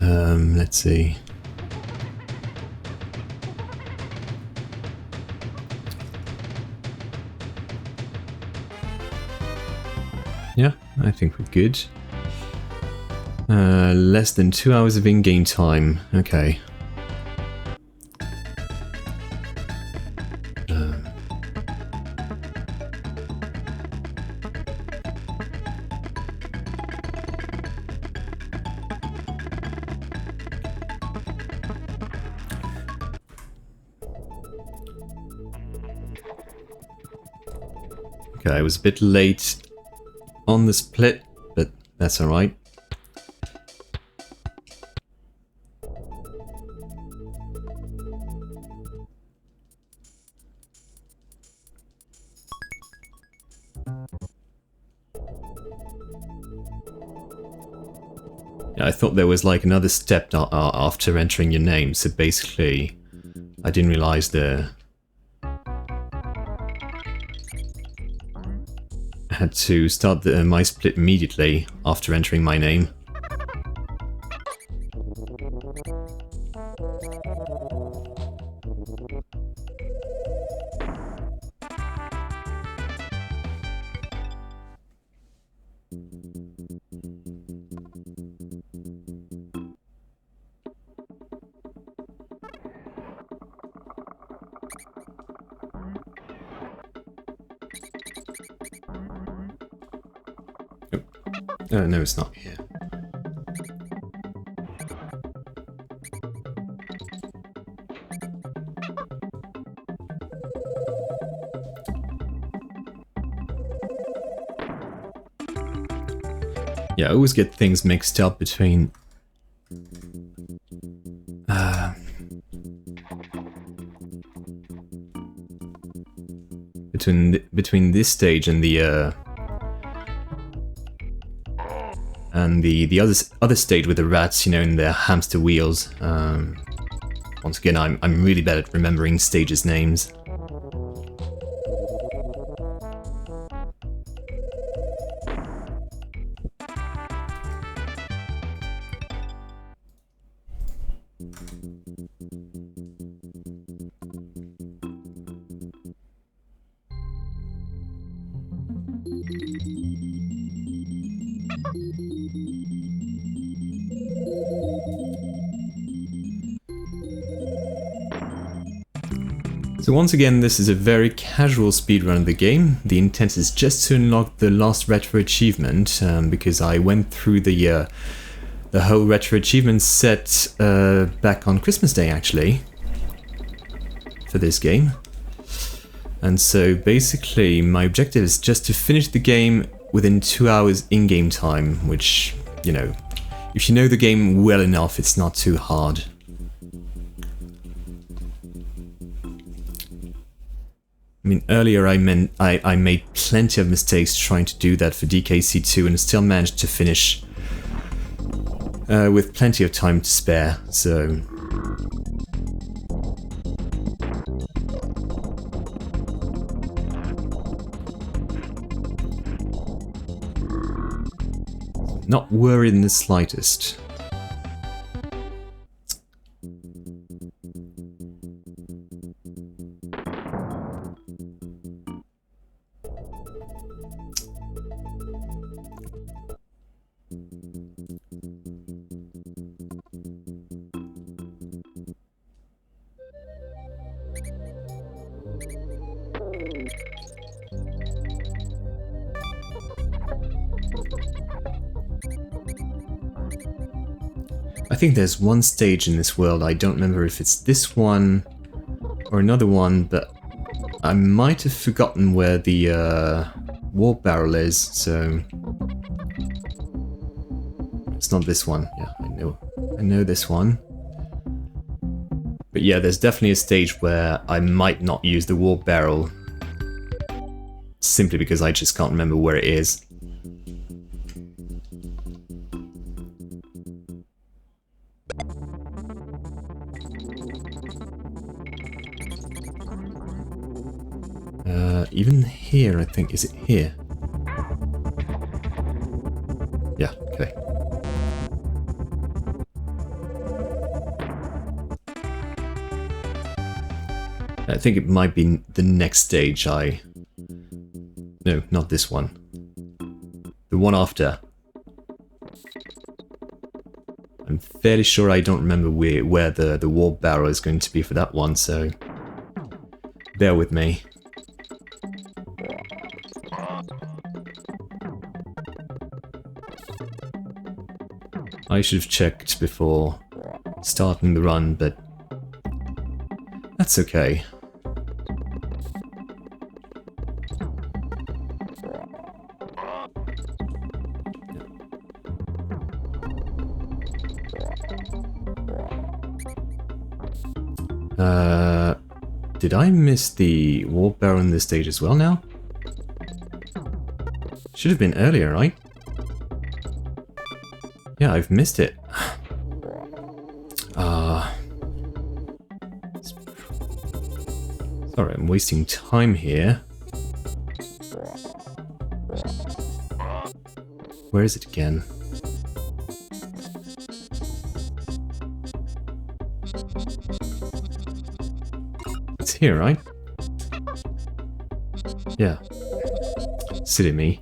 Let's see. Yeah, I think we're good. Less than 2 hours of in-game time. Okay. Okay, I was a bit late on the split, but that's alright. Yeah, I thought there was like another step after entering your name, so basically I didn't realize I had to start my split immediately after entering my name. No, it's not here. Yeah, I always get things mixed up between between this stage and the other stage with the rats, you know, in their hamster wheels. Once again, I'm really bad at remembering stages' names. So once again, this is a very casual speedrun of the game. The intent is just to unlock the last retro achievement, because I went through the whole retro achievement set back on Christmas Day, actually, for this game. And so basically, my objective is just to finish the game within 2 hours in-game time, which, you know, if you know the game well enough, it's not too hard. I mean, earlier I made plenty of mistakes trying to do that for DKC2 and still managed to finish with plenty of time to spare, so... Not worried in the slightest. I think there's one stage in this world, I don't remember if it's this one or another one, but I might have forgotten where the warp barrel is, so... It's not this one, yeah, I know this one. But yeah, there's definitely a stage where I might not use the warp barrel, simply because I just can't remember where it is. Even here, I think. Is it here? Yeah, okay. I think it might be the next stage No, not this one. The one after. I'm fairly sure I don't remember where the warp barrel is going to be for that one, so bear with me. I should have checked before starting the run, but that's okay. Did I miss the warp barrel in this stage as well now? Should have been earlier, right? Yeah, I've missed it. Sorry, I'm wasting time here. Where is it again? It's here, right? Yeah. Silly me.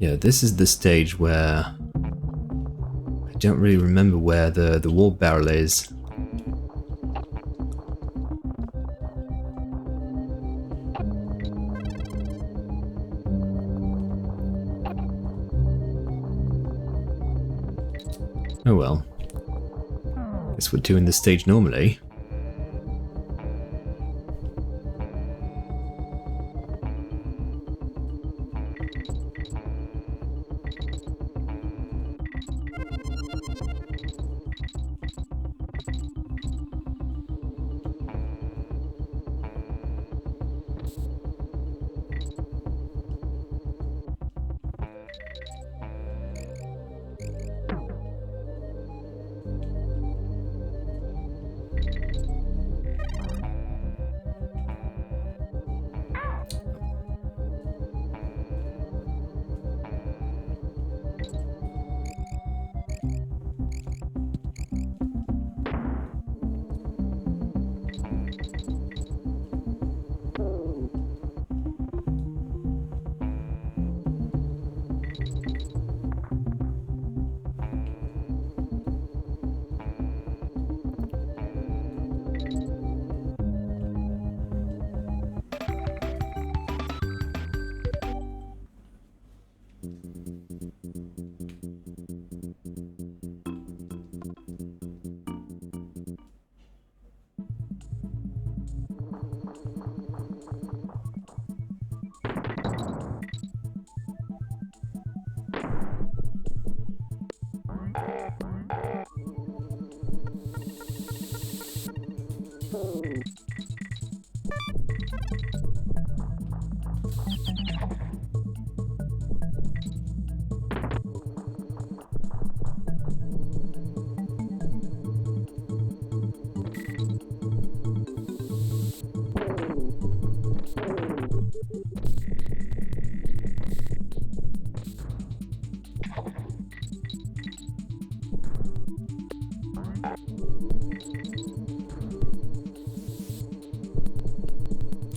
Yeah, this is the stage where I don't really remember where the warp barrel is. Oh well. Guess we're doing this stage normally.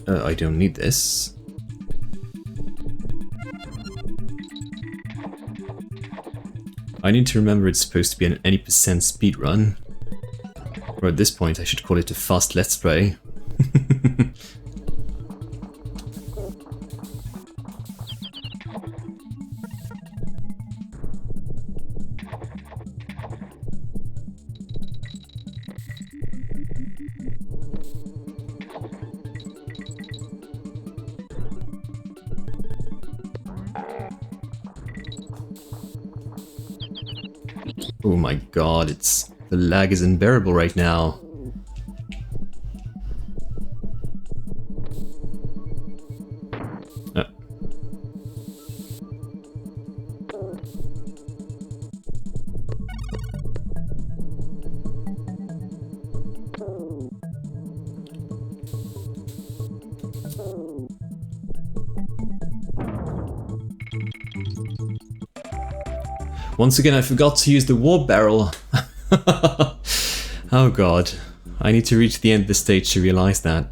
I don't need this. I need to remember it's supposed to be an any % speedrun. Or at this point I should call it a fast let's play. Oh my god, the lag is unbearable right now. Once again, I forgot to use the warp barrel. Oh god. I need to reach the end of the stage to realize that.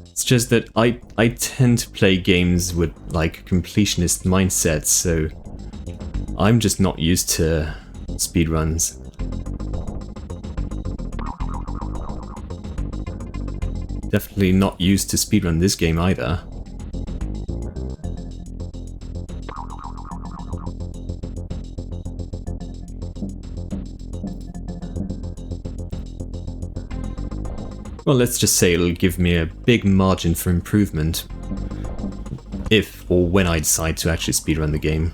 It's just that I tend to play games with like completionist mindsets, so I'm just not used to speedruns. Definitely not used to speedrun this game either. Well, let's just say it'll give me a big margin for improvement if or when I decide to actually speedrun the game.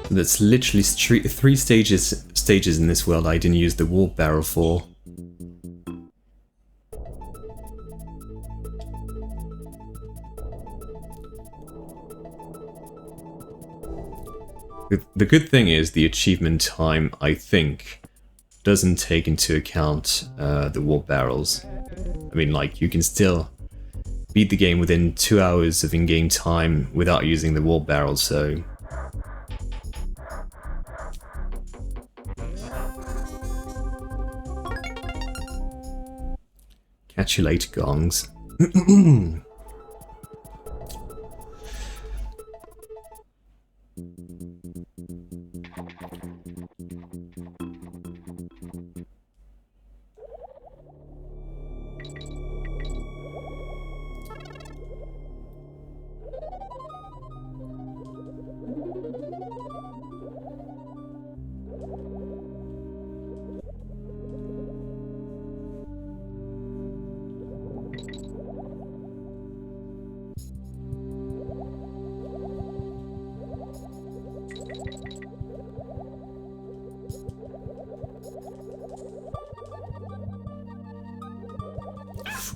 That's literally three stages in this world I didn't use the warp barrel for. The good thing is the achievement time, I think, doesn't take into account the warp barrels. I mean, like, you can still beat the game within 2 hours of in-game time without using the warp barrel, so... Catch you later, gongs.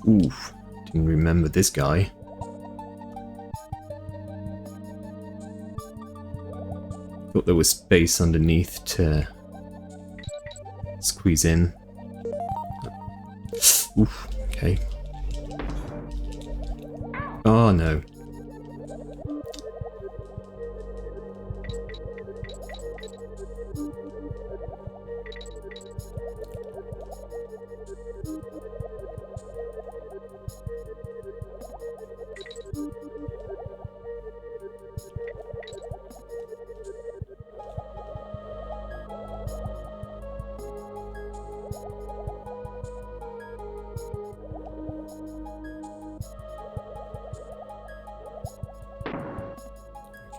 Oof, didn't remember this guy. Thought there was space underneath to squeeze in. Oof, okay. Oh no.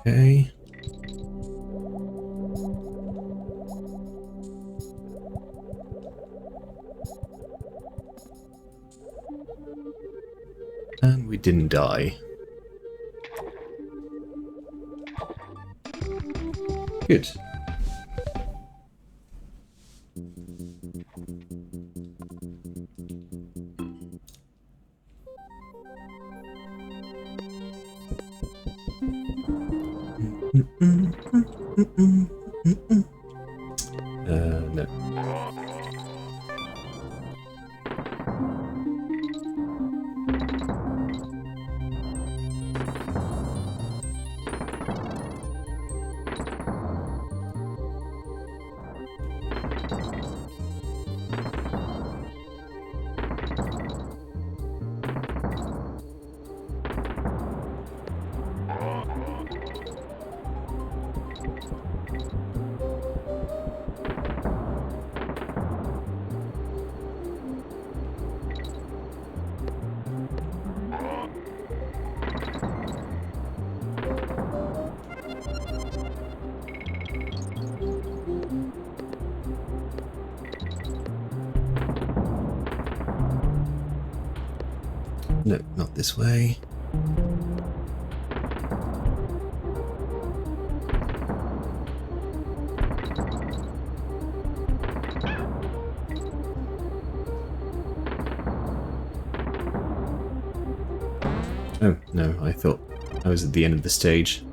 Okay. And we didn't die. Good. No. No, not this way. Oh, no, I thought I was at the end of the stage.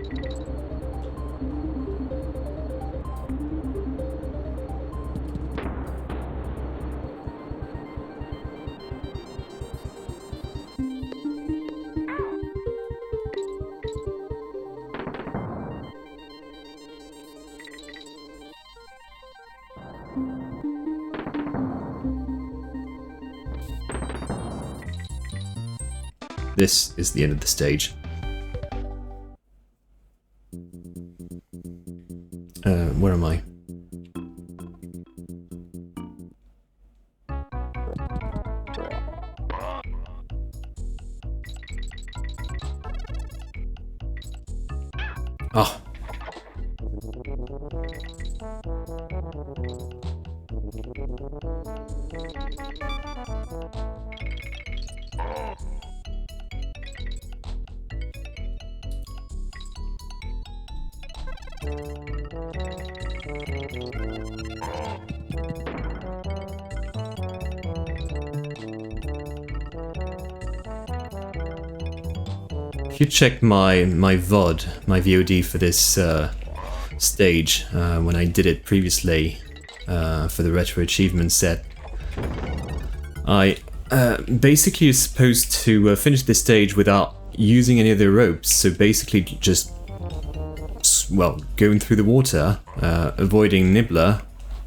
This is the end of the stage. Where am I? Oh. If you check my VOD, my VOD for this stage, when I did it previously for the Retro Achievement set, I basically was supposed to finish this stage without using any of the ropes, so basically just, well, going through the water, avoiding Nibbler,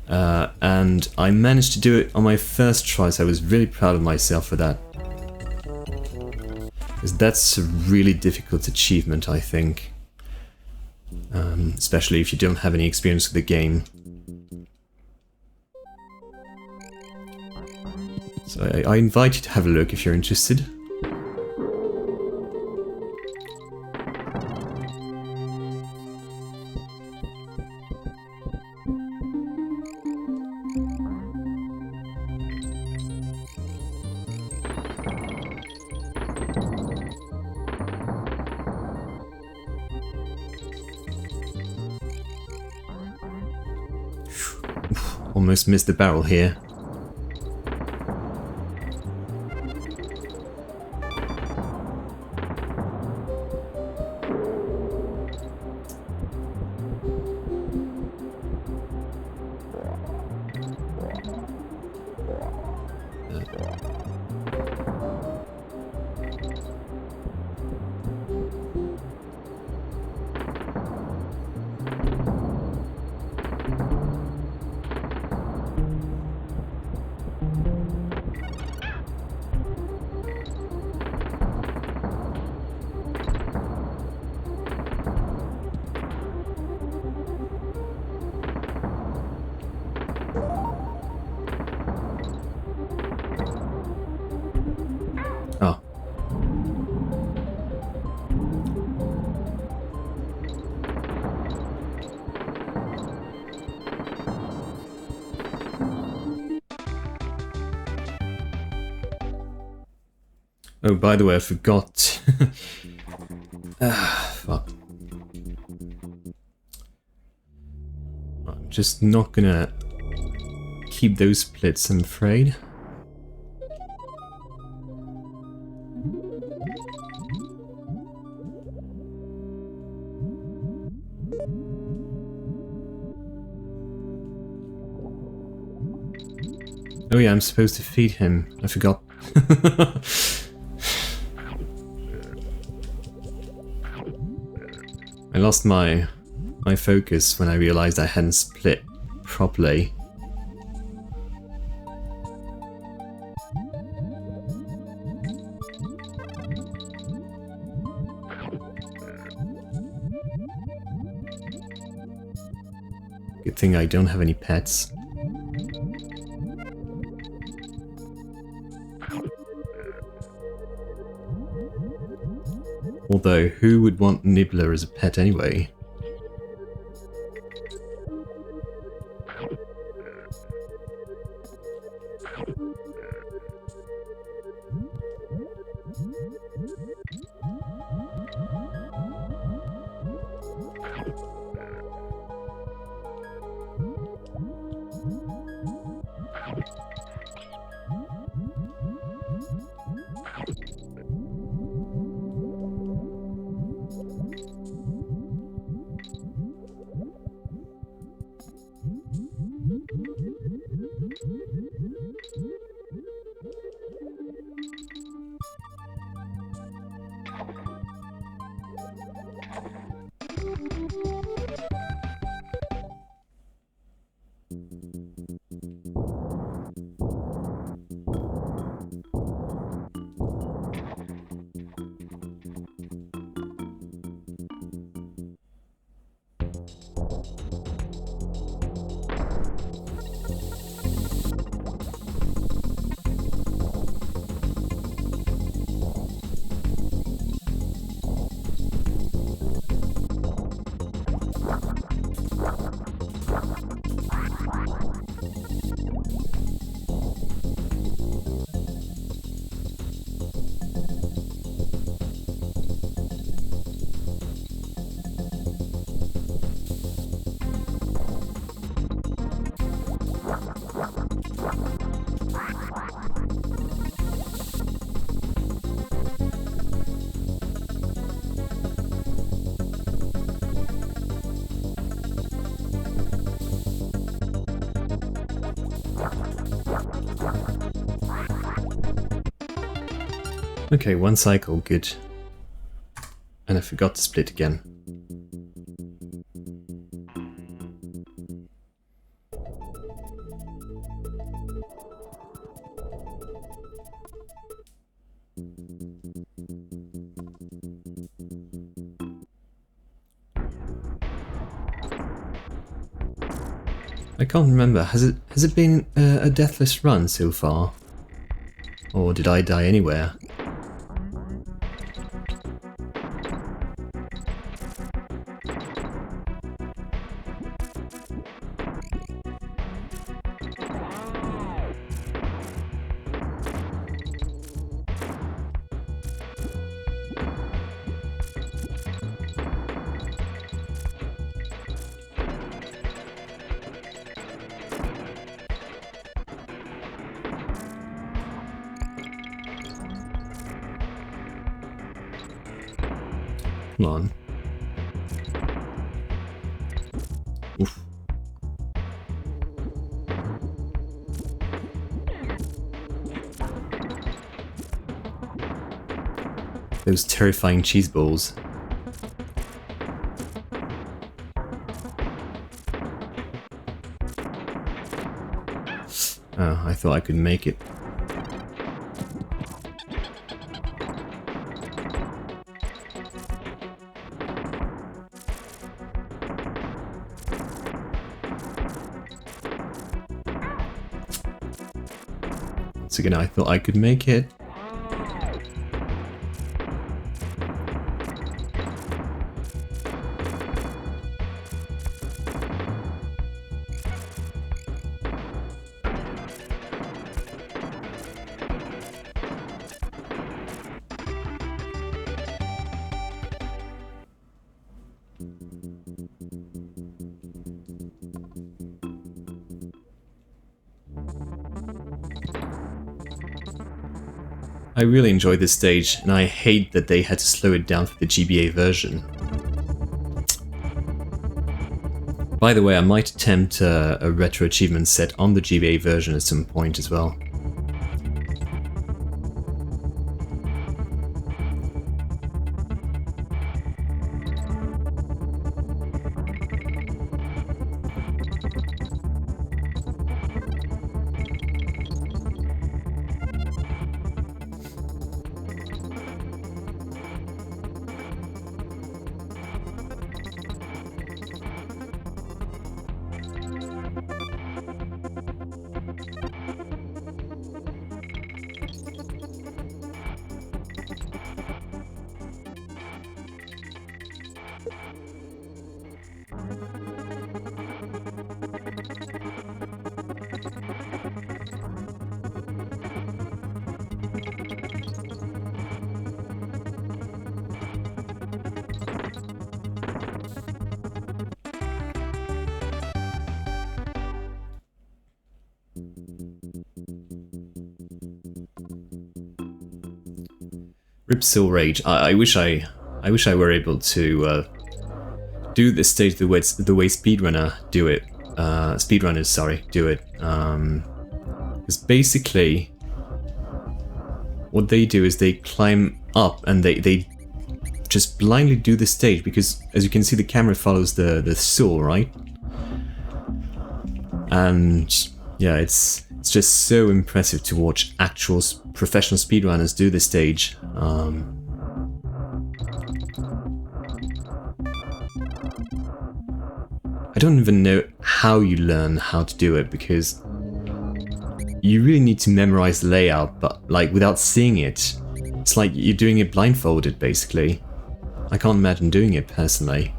and I managed to do it on my first try, so I was really proud of myself for that. Because that's a really difficult achievement, I think. Especially if you don't have any experience with the game. So I invite you to have a look if you're interested. Almost missed the barrel here. Oh. Oh, by the way, I forgot. Fuck. I'm just not gonna keep those splits, I'm afraid. Oh yeah, I'm supposed to feed him. I forgot. I lost my focus when I realized I hadn't split properly. Good thing I don't have any pets. Although, who would want Nibbler as a pet anyway? Okay, one cycle, good. And I forgot to split again. I can't remember. Has it been a deathless run so far? Or did I die anywhere? Come on. Oof. Those terrifying cheese balls. Oh, I thought I could make it. Once again, I thought I could make it. I really enjoy this stage, and I hate that they had to slow it down for the GBA version. By the way, I might attempt a Retro Achievements set on the GBA version at some point as well. Rip Soul Rage. I wish I were able to do this stage the way speedrunners do it. Because basically, what they do is they climb up and they just blindly do the stage, because as you can see, the camera follows the soul, right? And yeah, it's just so impressive to watch actual professional speedrunners do this stage. I don't even know how you learn how to do it, because you really need to memorize the layout, but like without seeing it. It's like you're doing it blindfolded, basically. I can't imagine doing it personally.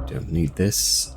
Don't need this.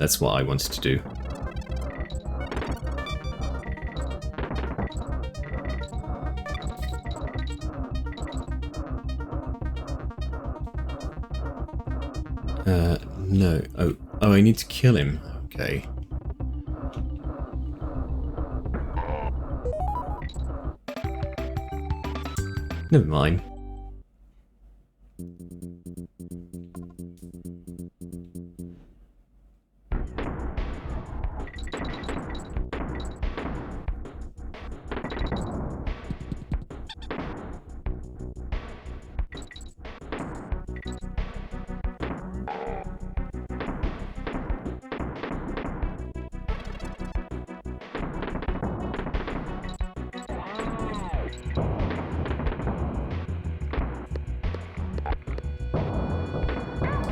That's what I wanted to do. No. Oh, I need to kill him. Okay. Never mind.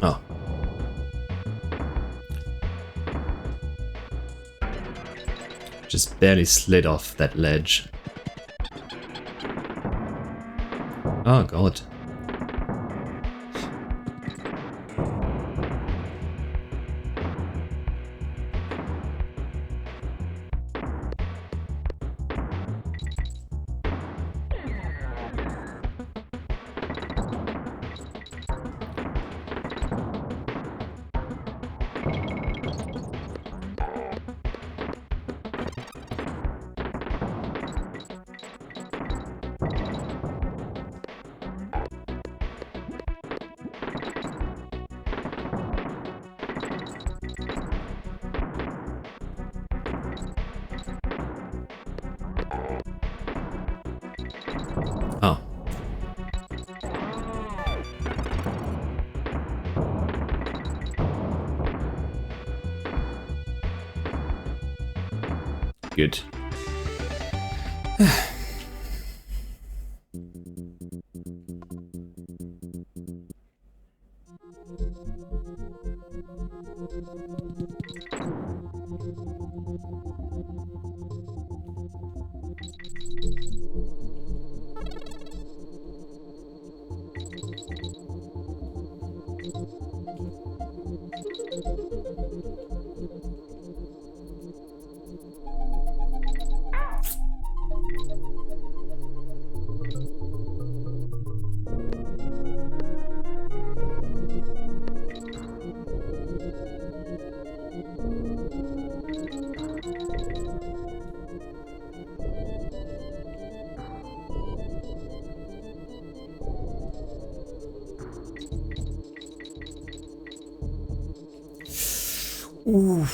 Oh. Just barely slid off that ledge. Oh god. Oh. Good. Ooh.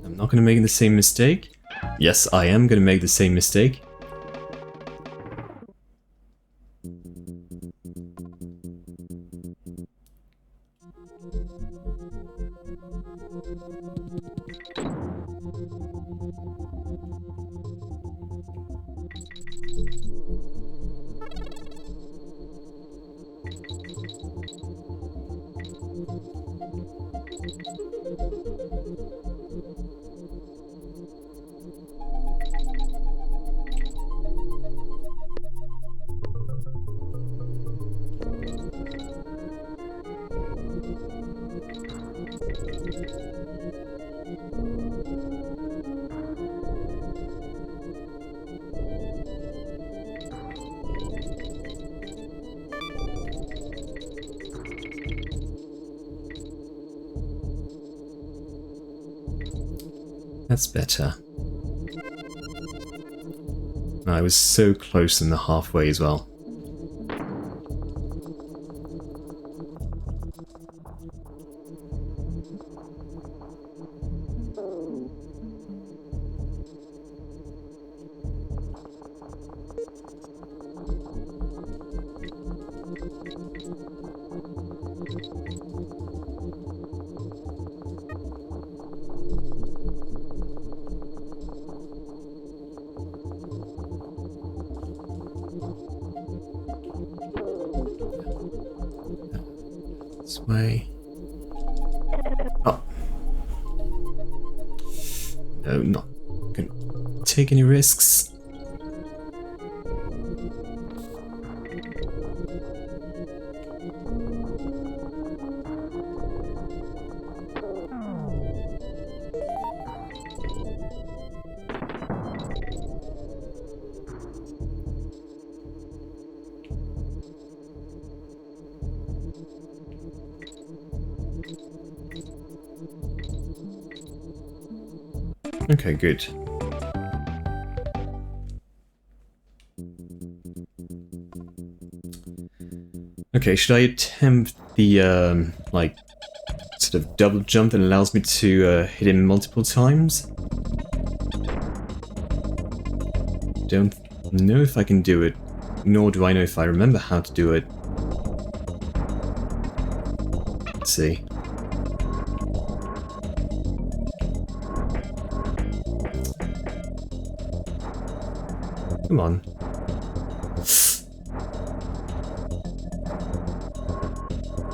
I'm not gonna make the same mistake. Yes, I am gonna make the same mistake. That's better. I was so close in the halfway as well. This way. Oh. No, not gonna take any risks. Okay, good. Okay, should I attempt the, like, sort of double jump that allows me to hit him multiple times? Don't know if I can do it, nor do I know if I remember how to do it. Let's see. Come on.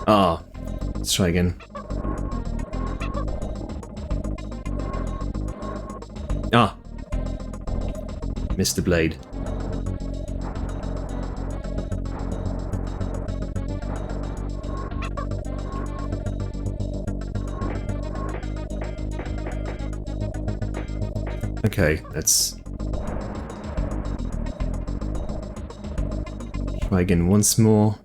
Ah, let's try again. Ah! Missed the blade. Okay, let's try again once more.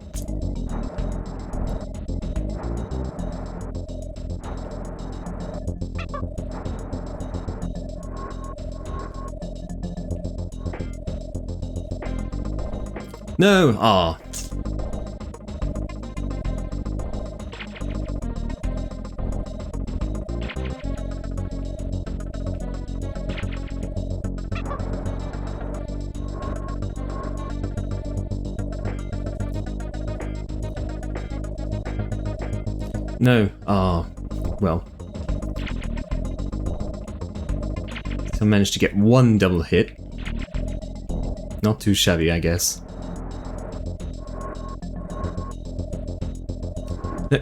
No! Ah. No. Ah. Well. So I managed to get one double hit. Not too shabby, I guess.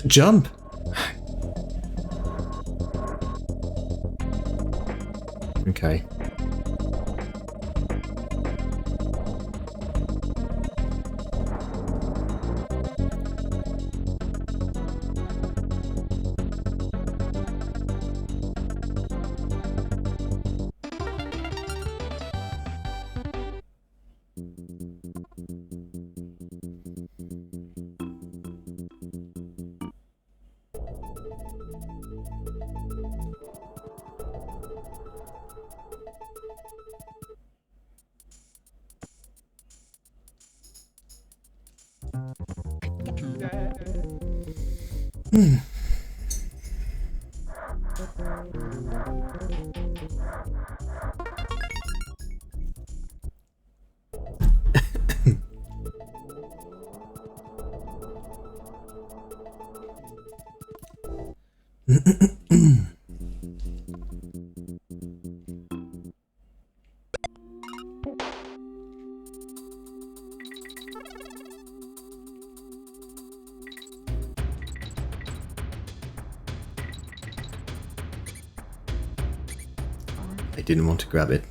Jump! Okay. I didn't want to grab it.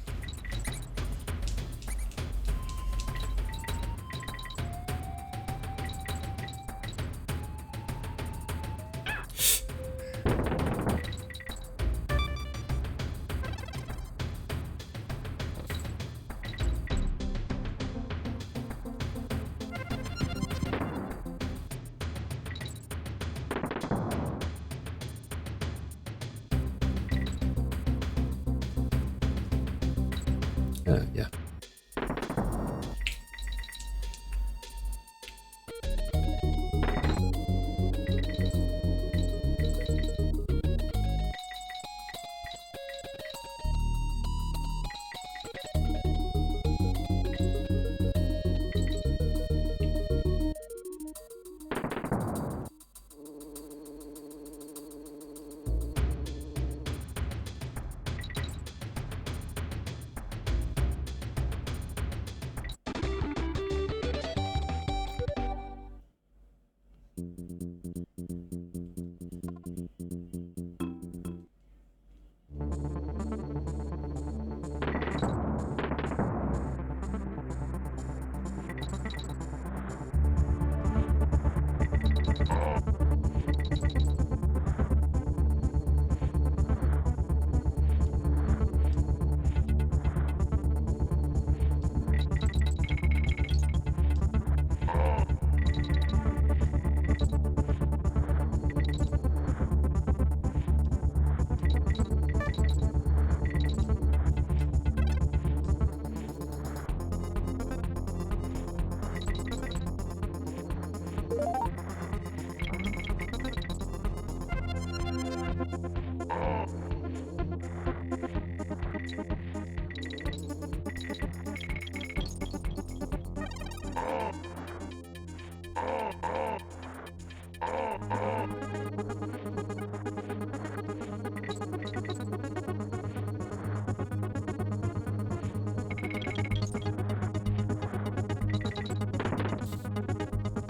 Yeah.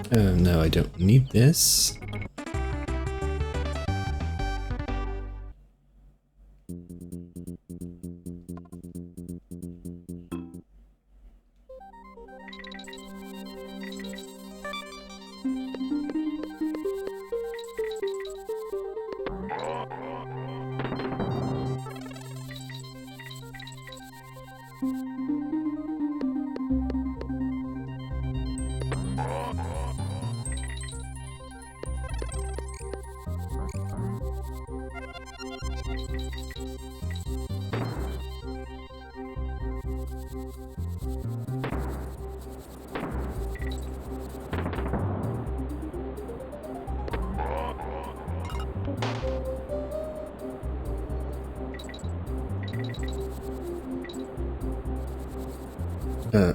Oh no, I don't need this.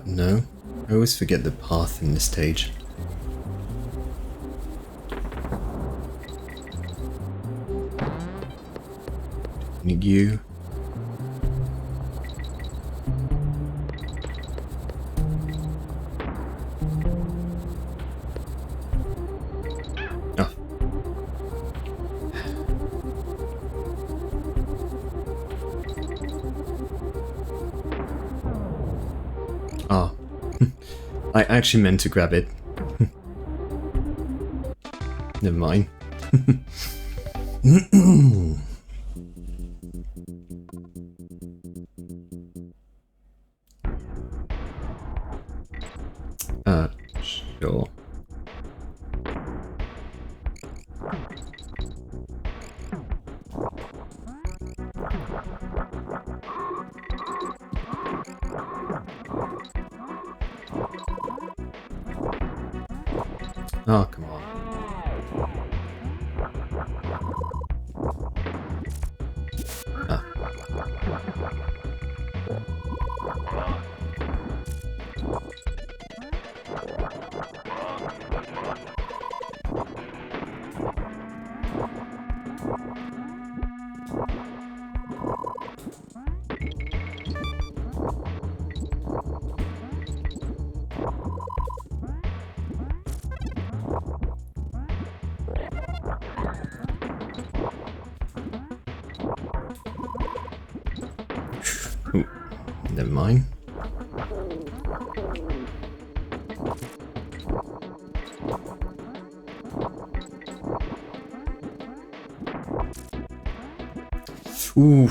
No. I always forget the path in this stage. Need you. Oh. Oh. I actually meant to grab it. Never mind. Sure. Oh, come on. Ah. Ooh, never mind. Ooh,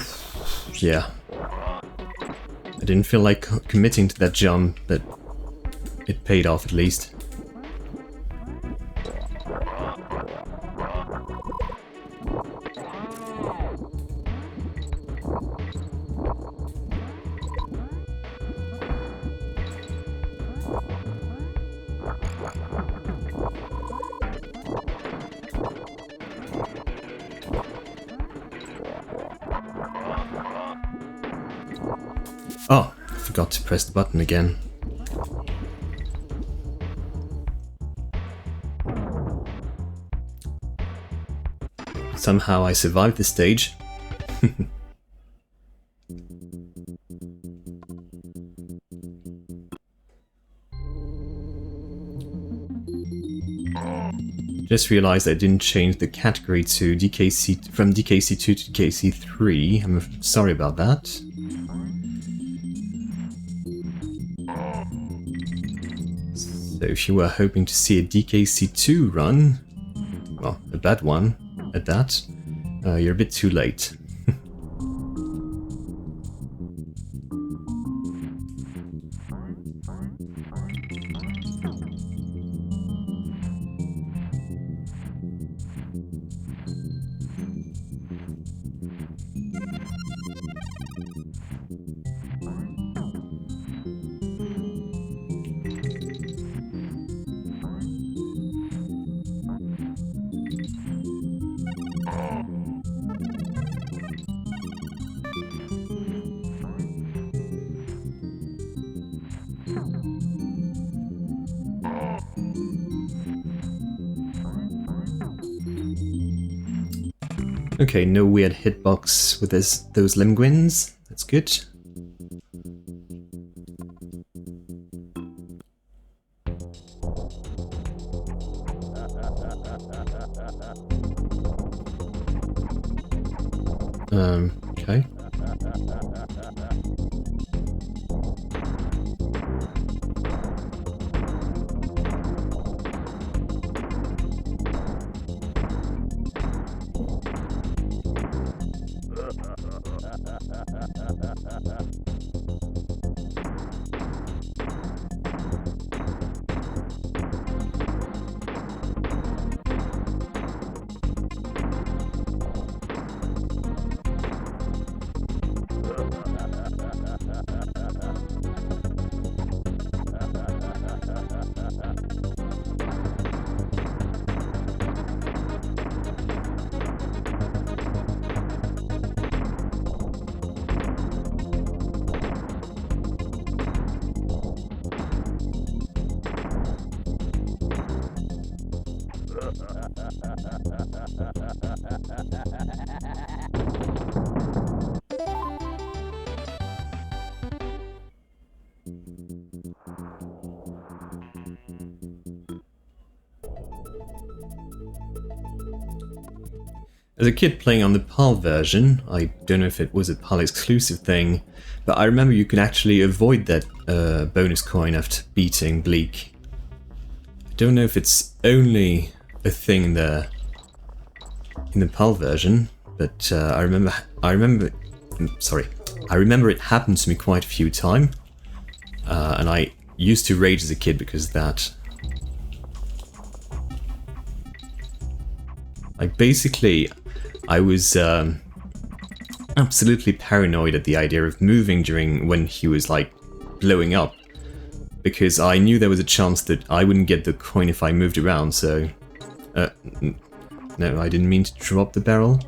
yeah. I didn't feel like committing to that jump, but it paid off at least. Oh, I forgot to press the button again. Somehow I survived the stage. Just realized I didn't change the category to DKC from DKC2 to DKC3. I'm sorry about that. So if you were hoping to see a DKC2 run, well, a bad one at that, you're a bit too late. Okay, no weird hitbox with those linguins. That's good. Okay. As a kid playing on the PAL version, I don't know if it was a PAL exclusive thing, but I remember you could actually avoid that bonus coin after beating Bleak. I don't know if it's only a thing there in the PAL version, but I remember it happened to me quite a few times, and I used to rage as a kid because of that. Like basically, I was absolutely paranoid at the idea of moving when he was like blowing up, because I knew there was a chance that I wouldn't get the coin if I moved around. So, no, I didn't mean to drop the barrel.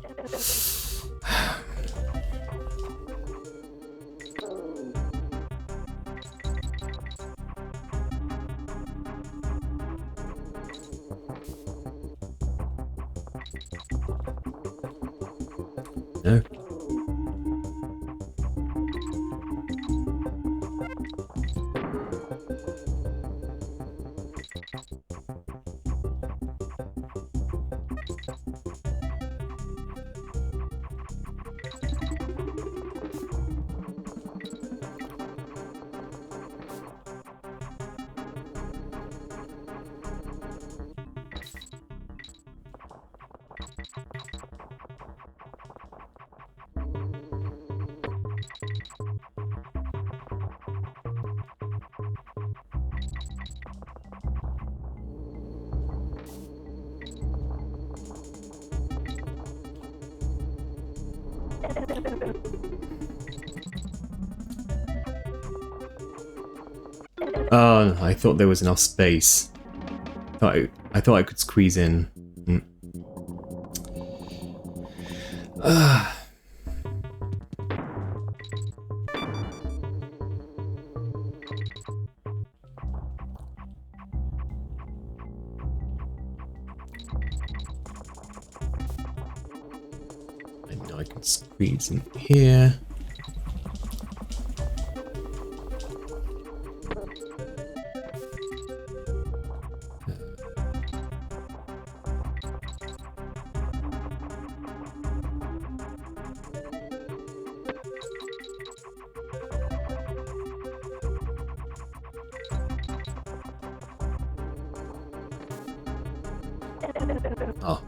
No. Oh, I thought there was enough space. I thought I could squeeze in. I know I can squeeze in here. Oh.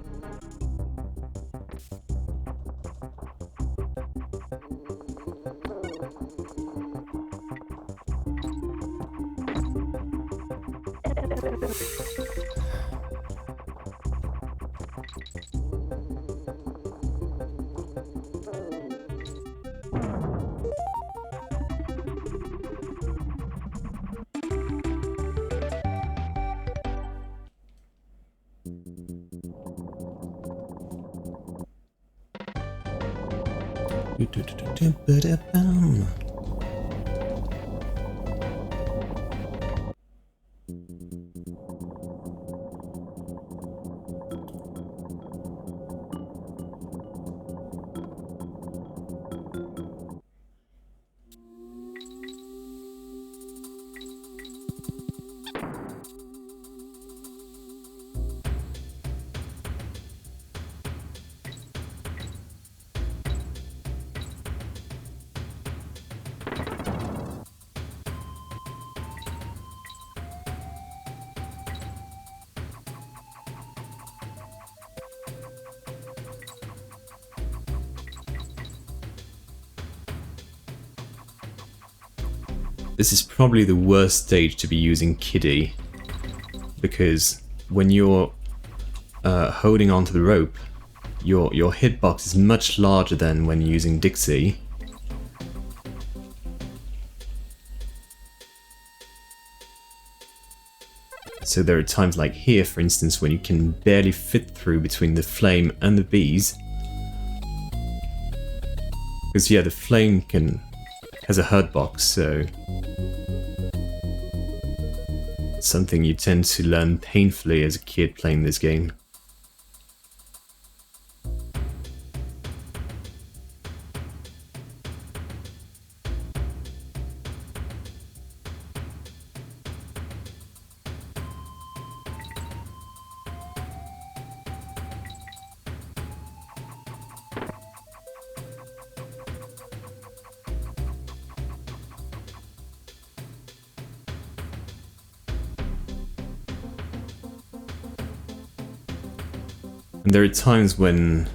This is probably the worst stage to be using Kiddy, because when you're holding onto the rope, your hitbox is much larger than when using Dixie. So there are times like here, for instance, when you can barely fit through between the flame and the bees. Because yeah, the flame has a hurt box, so it's something you tend to learn painfully as a kid playing this game. And there are times when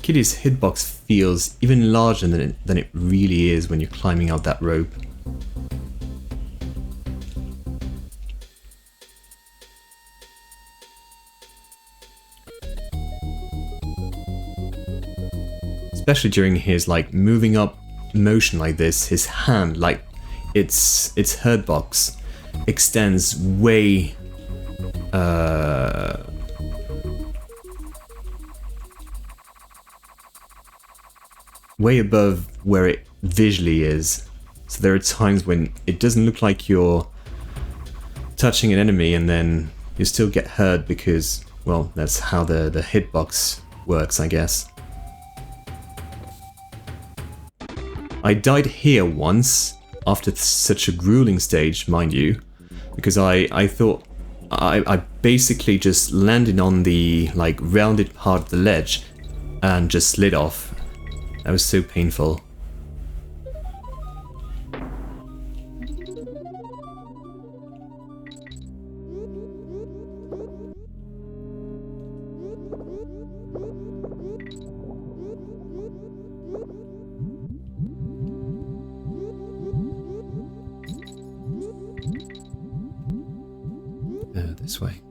Kiddy's hitbox feels even larger than it really is when you're climbing out that rope. Especially during his like moving up motion like this, his hand, like its hitbox extends way way above where it visually is. So there are times when it doesn't look like you're touching an enemy and then you still get hurt because, well, that's how the hitbox works, I guess. I died here once, after such a grueling stage, mind you, because I thought I basically just landed on the like rounded part of the ledge and just slid off. That was so painful. This way.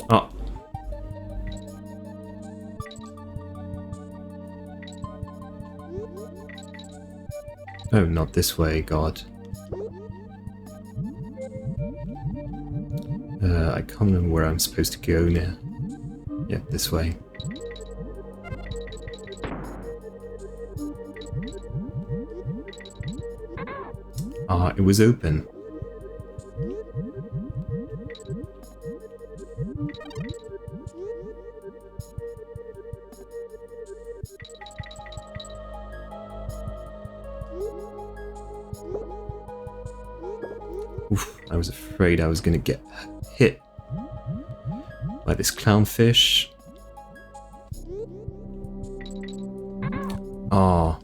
Oh. Oh, not this way, God. I can't remember where I'm supposed to go now. Yeah, this way. Ah, it was open. Oof, I was afraid I was gonna get hit by this clownfish. Ah.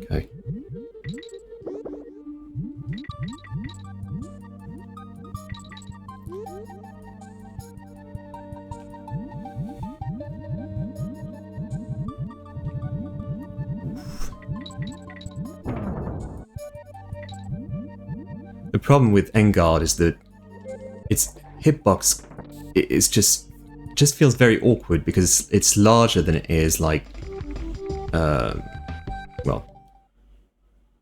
Okay. The problem with Engard is that its hitbox is just feels very awkward because it's larger than it is, like, well,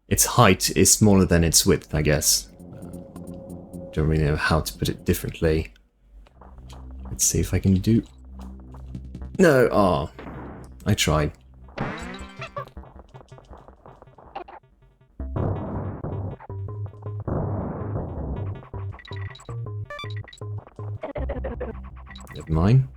its height is smaller than its width, I guess. Don't really know how to put it differently. Let's see if I can do... No, ah, I tried. Never mind.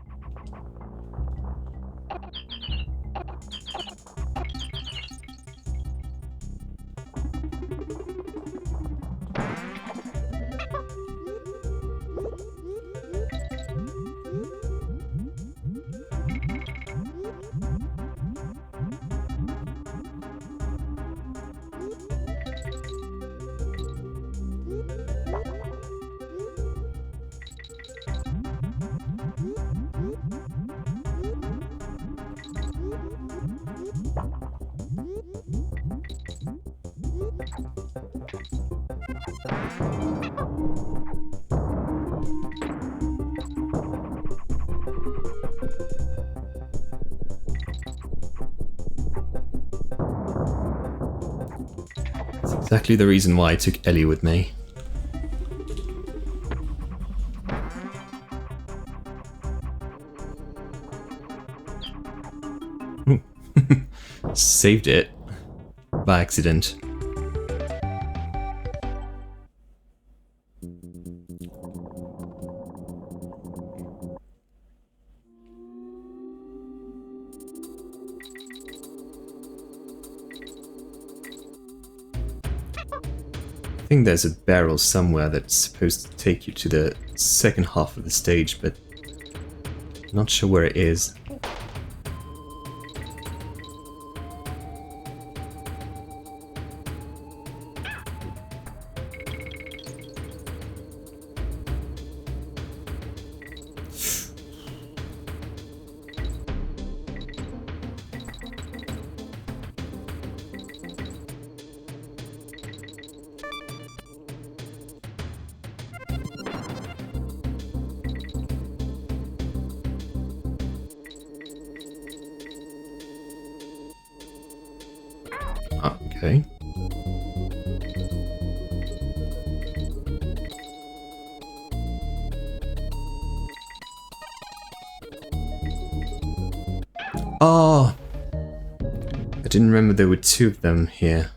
That's exactly the reason why I took Ellie with me. Saved it by accident. I think there's a barrel somewhere that's supposed to take you to the second half of the stage, but not sure where it is. Okay. Oh! I didn't remember there were two of them here.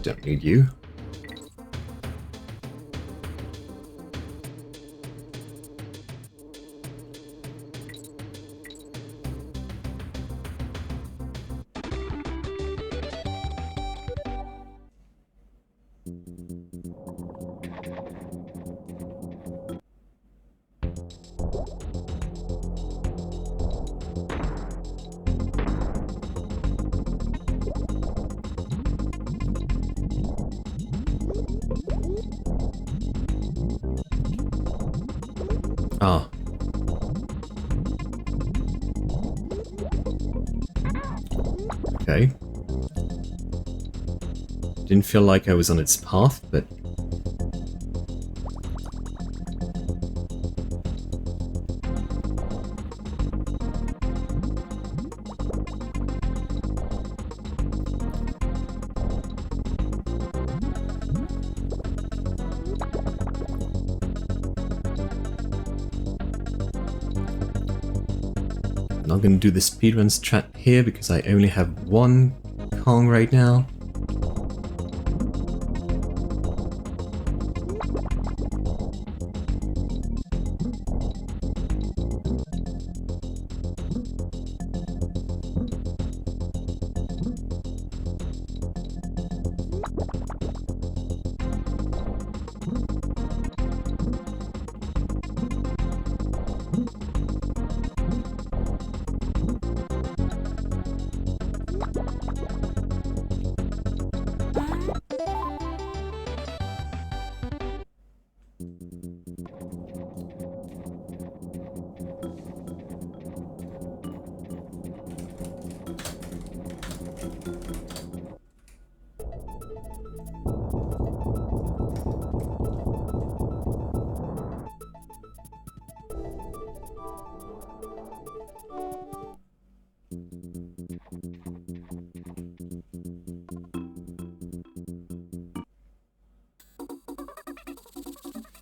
Don't need you. Ah. Okay. Didn't feel like I was on its path, but... I'm not gonna do the speedrun strat here because I only have one Kong right now.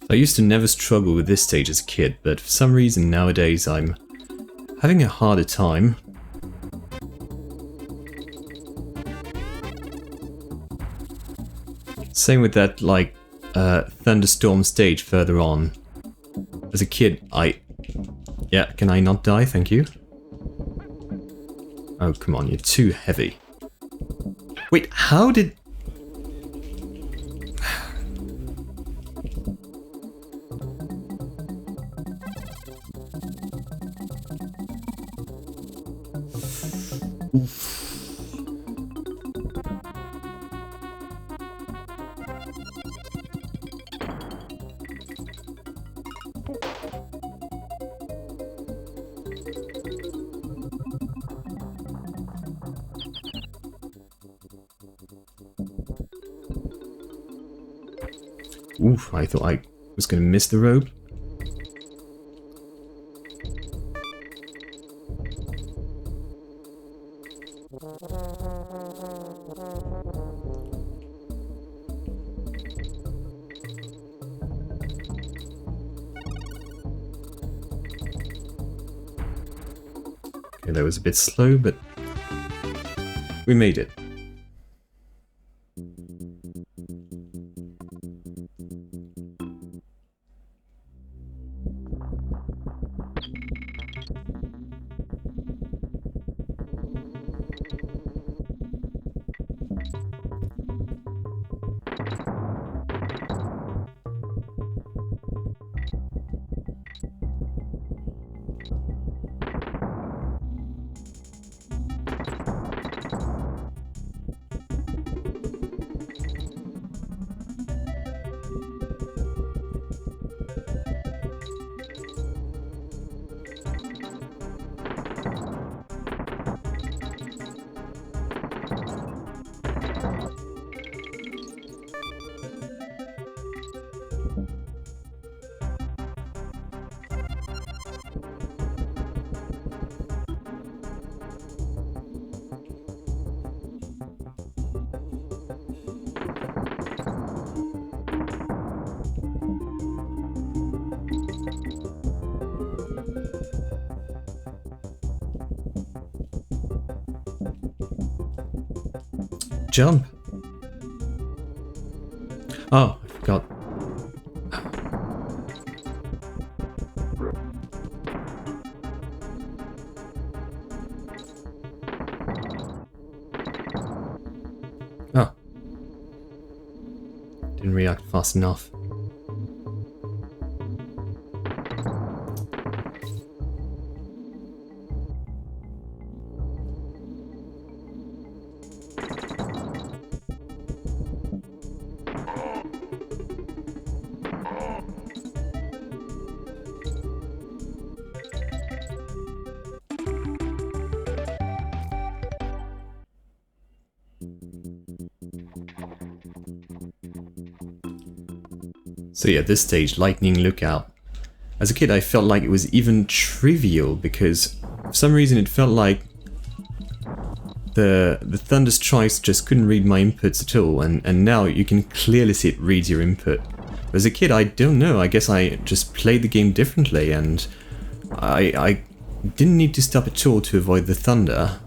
I used to never struggle with this stage as a kid, but for some reason nowadays I'm having a harder time. Same with that, like, thunderstorm stage further on. As a kid, Yeah, can I not die? Thank you. Oh, come on, you're too heavy. Wait, how did... Oof, I thought I was going to miss the rope. Okay, that was a bit slow, but we made it. Jump. Oh, I forgot. Oh. Didn't react fast enough. So yeah, this stage, Lightning Lookout. As a kid I felt like it was even trivial because for some reason it felt like the Thunder Strikes just couldn't read my inputs at all, and now you can clearly see it reads your input. But as a kid, I don't know, I guess I just played the game differently and I didn't need to stop at all to avoid the thunder.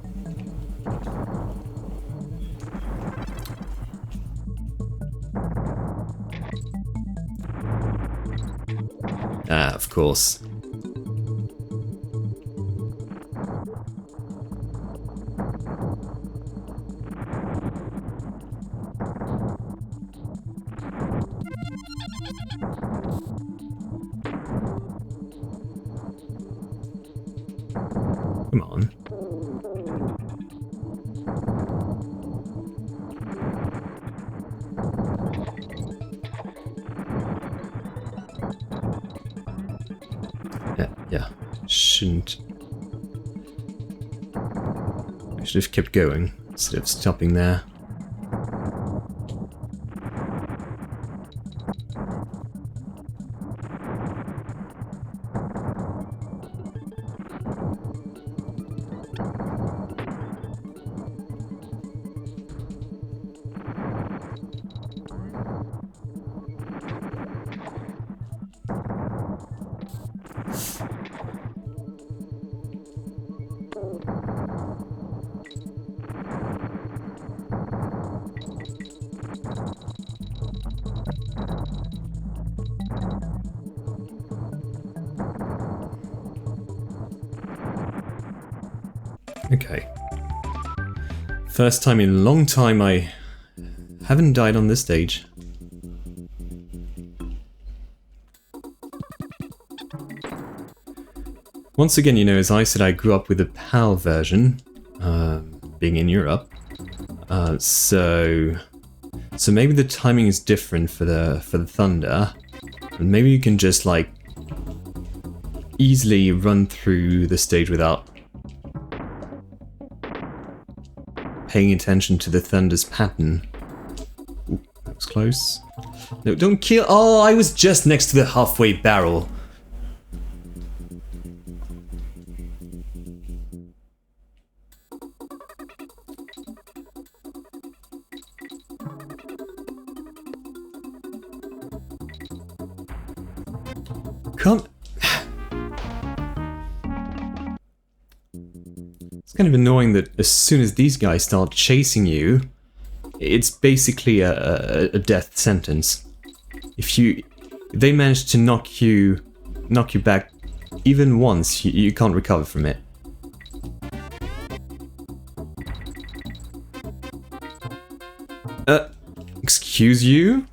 Ah, of course. Come on. Yeah, shouldn't. I should have kept going instead of stopping there. Okay. First time in a long time I haven't died on this stage. Once again, you know, as I said, I grew up with a PAL version. being in Europe. So maybe the timing is different for the thunder. And maybe you can just like easily run through the stage without paying attention to the thunder's pattern. Ooh, that was close. No, don't kill. Oh, I was just next to the halfway barrel. Come. It's kind of annoying that as soon as these guys start chasing you, it's basically a death sentence. If they manage to knock you back even once, you can't recover from it. Excuse you?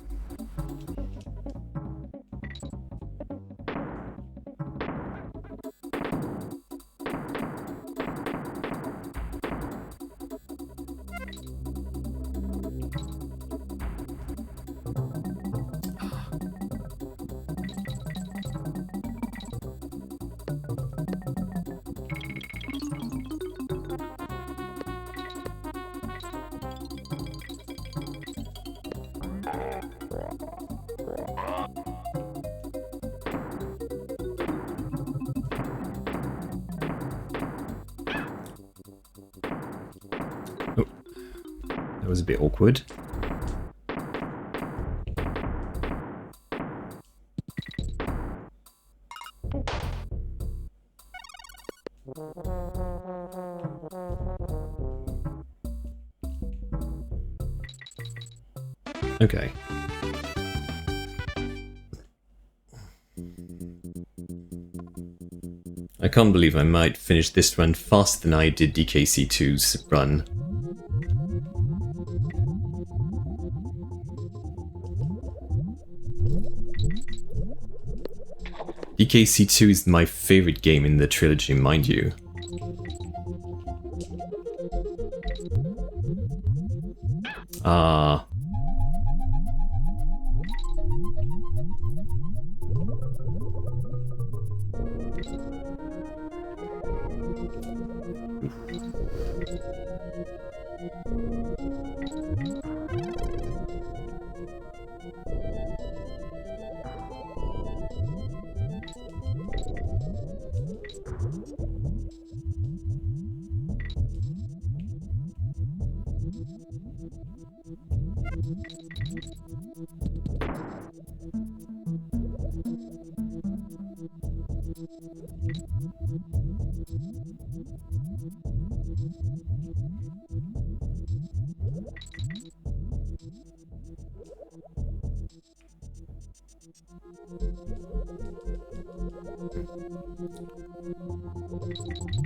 That was a bit awkward. Okay. I can't believe I might finish this run faster than I did DKC2's run. DKC2 is my favorite game in the trilogy, mind you.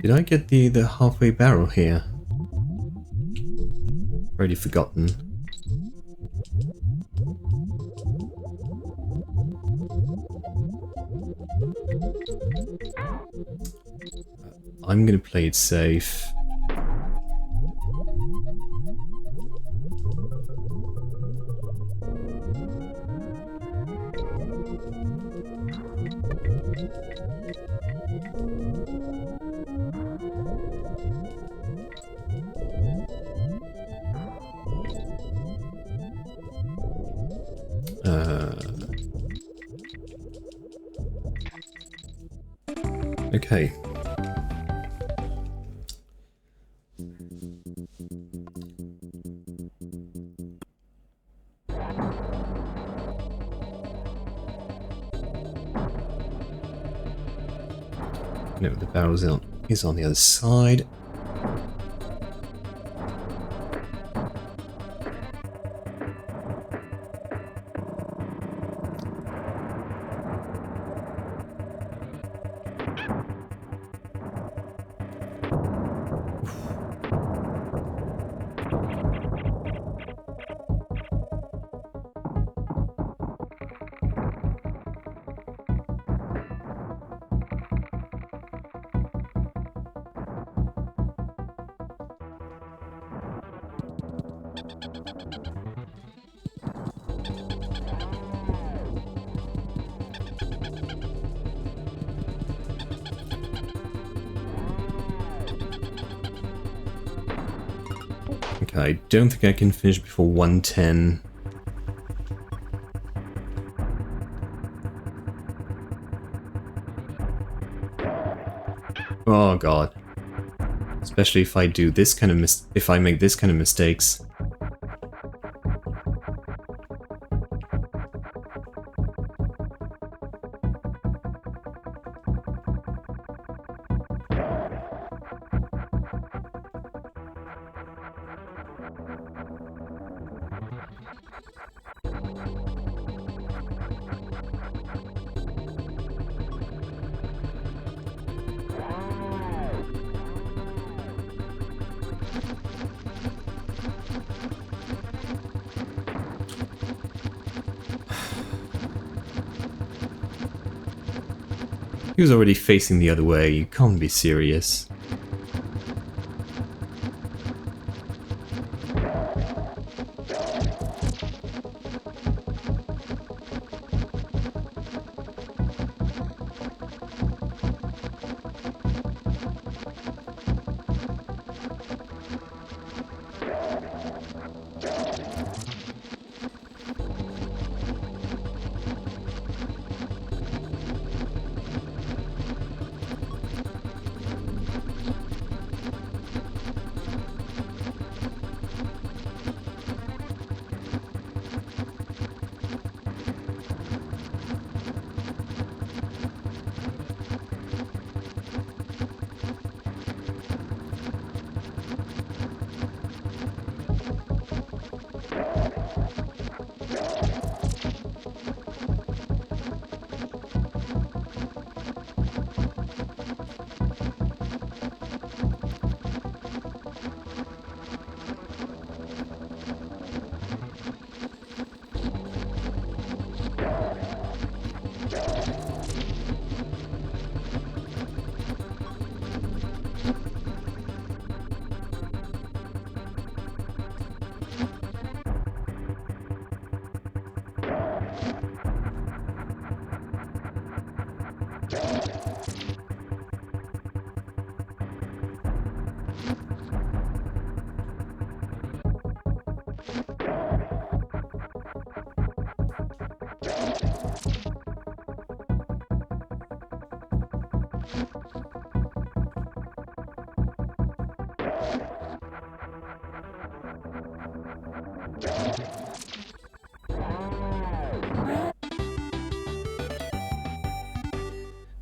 Did I get the halfway barrel here? Already forgotten. I'm gonna play it safe. Okay. No, the barrel's is on the other side. Okay, I don't think I can finish before 110. Oh god. Especially if I do this kind of if I make this kind of mistakes. He was already facing the other way, you can't be serious.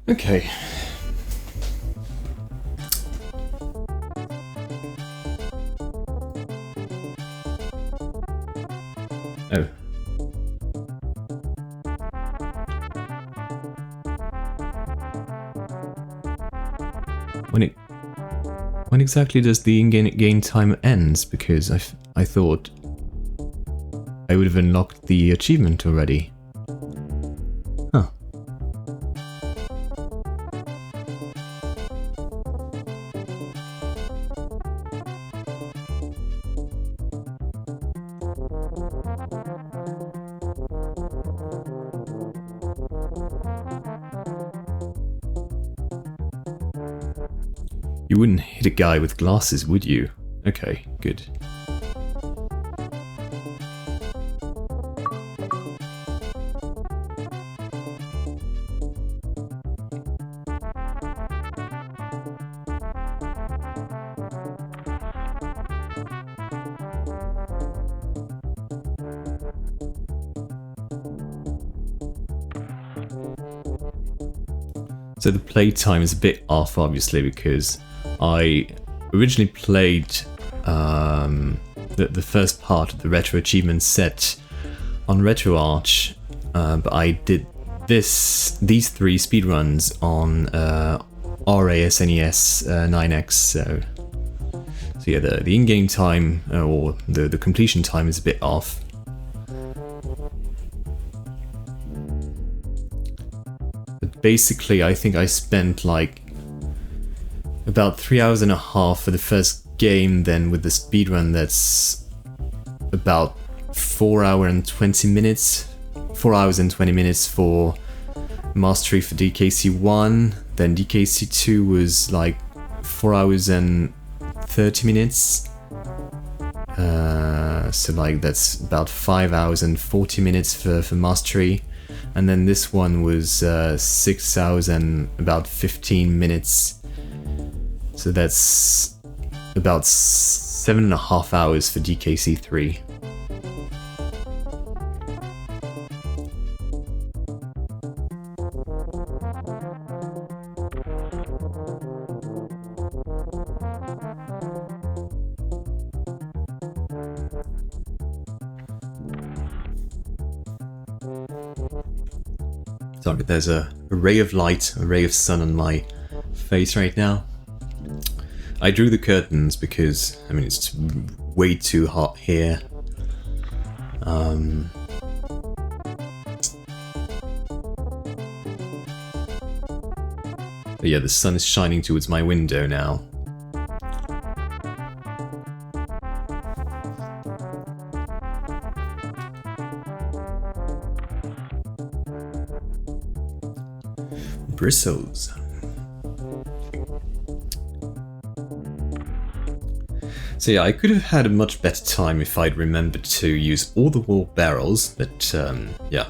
Okay. Oh. When exactly does the in-game time ends? Because I thought I would have unlocked the achievement already. Huh. You wouldn't hit a guy with glasses, would you? Okay, good. So the playtime is a bit off, obviously, because I originally played the first part of the Retro Achievements set on RetroArch, but I did these three speedruns on RA SNES 9X. So yeah, the in-game time or the completion time is a bit off. But basically, I think I spent like about 3 hours and a half for the first game, then with the speedrun that's about 4 hours and 20 minutes. 4 hours and 20 minutes for mastery for DKC1, then DKC2 was like 4 hours and 30 minutes. So like that's about 5 hours and 40 minutes for mastery, and then this one was 6 hours and about 15 minutes. So that's about 7.5 hours for DKC3. Sorry, there's a ray of light, a ray of sun on my face right now. I drew the curtains because, I mean, it's way too hot here. But yeah, the sun is shining towards my window now. Bristles. So yeah, I could have had a much better time if I'd remembered to use all the wall barrels, but yeah.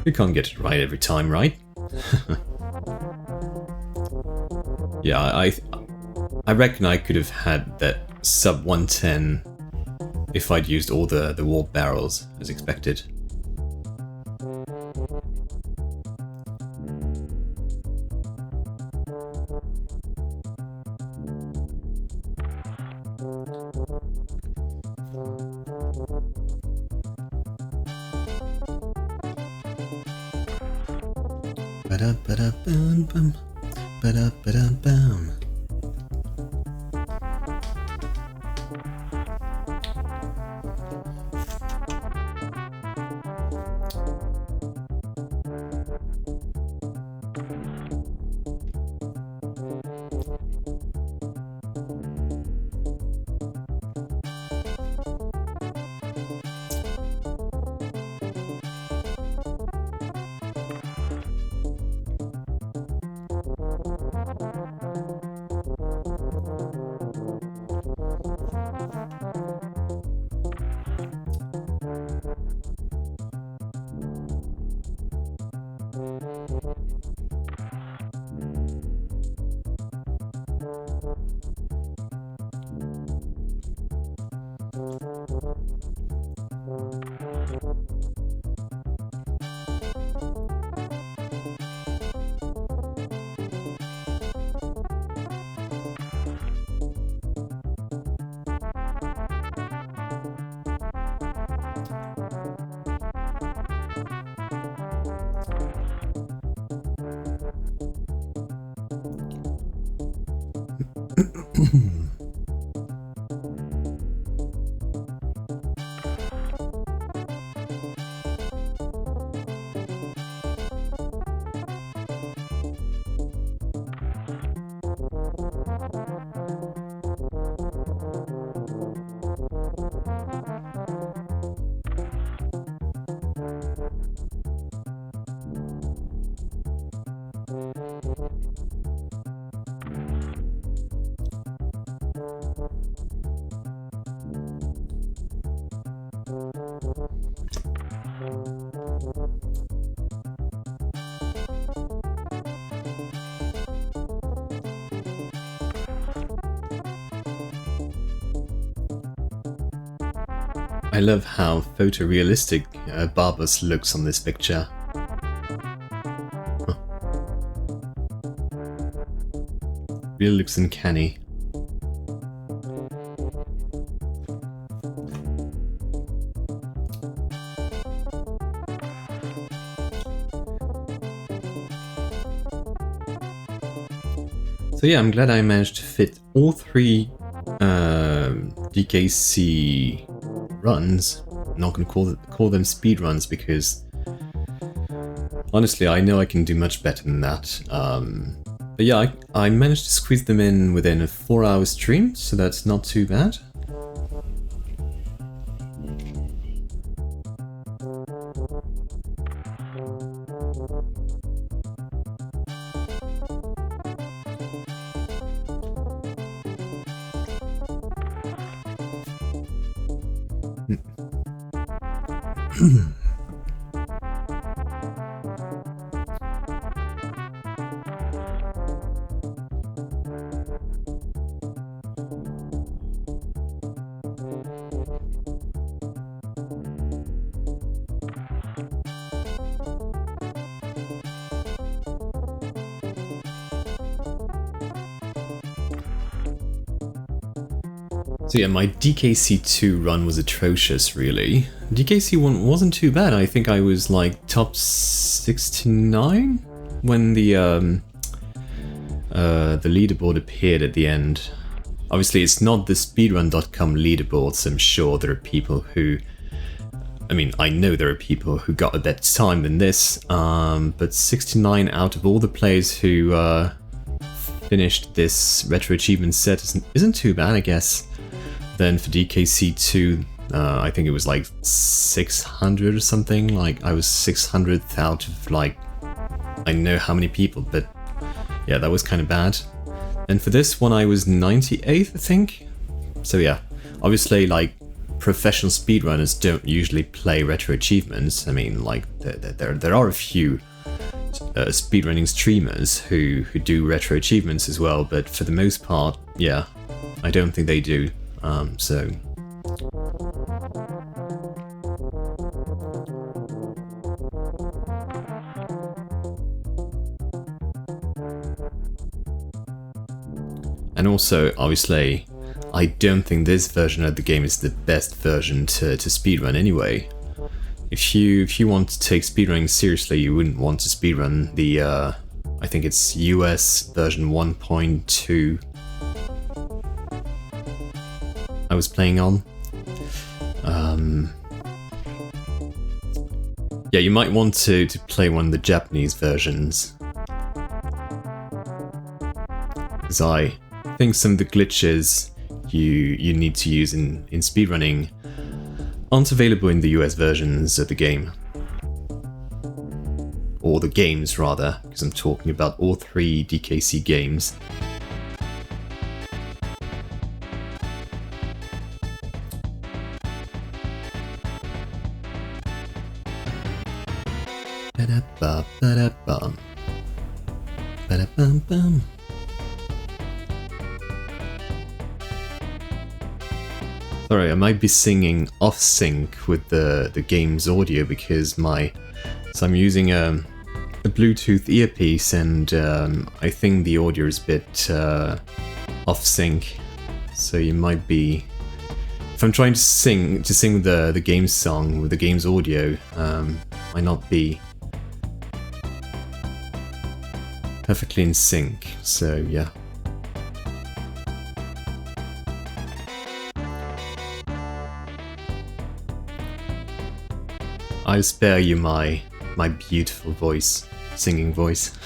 You can't get it right every time, right? Yeah, I reckon I could have had that sub 110 if I'd used all the wall barrels as expected. Ba-da-ba-da-bum-bum, ba-da-ba-da-bum. I love how photorealistic Barbas looks on this picture. Huh. Really looks uncanny. So yeah, I'm glad I managed to fit all three DKC runs. I'm not going to call them speed runs because honestly I know I can do much better than that. But yeah, I managed to squeeze them in within a 4-hour stream, so that's not too bad. So yeah, my DKC2 run was atrocious, really. DKC1 wasn't too bad. I think I was like top 69 when the leaderboard appeared at the end. Obviously, it's not the speedrun.com leaderboard, so I'm sure there are people who... I mean, I know there are people who got a better time than this, but 69 out of all the players who finished this Retro Achievement set isn't too bad, I guess. Then for DKC2, I think it was like 600 or something. Like, I was 600th out of like, I don't know how many people, but yeah, that was kind of bad. And for this one, I was 98th, I think. So yeah, obviously, like, professional speedrunners don't usually play Retro Achievements. I mean, like, there are a few speedrunning streamers who do Retro Achievements as well, but for the most part, yeah, I don't think they do. So... And also, obviously, I don't think this version of the game is the best version to speedrun anyway. If you want to take speedrunning seriously, you wouldn't want to speedrun the, I think it's US version 1.2 I was playing on. Yeah, you might want to play one of the Japanese versions. Because I think some of the glitches you need to use in speedrunning aren't available in the US versions of the game. Or the games, rather, because I'm talking about all three DKC games. Ba-da-ba-ba-da-bum. Ba-da-bum-bum. Sorry, I might be singing off sync with the game's audio because I'm using a Bluetooth earpiece and I think the audio is a bit off sync. So you might be, if I'm trying to sing the game's song with the game's audio, might not be perfectly in sync. So yeah. I'll spare you my beautiful voice, singing voice.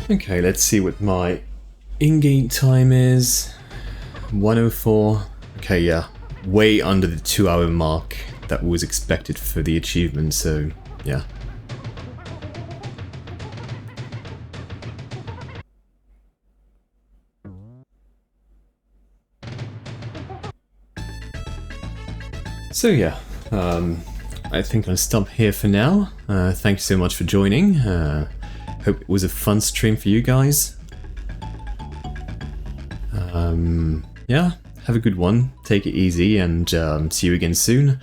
Okay, let's see what my in-game time is. 1:04. Okay, yeah, way under the 2-hour mark that was expected for the achievement, so yeah. So yeah, I think I'll stop here for now. Thank you so much for joining. Hope it was a fun stream for you guys. Yeah, have a good one, take it easy, and see you again soon.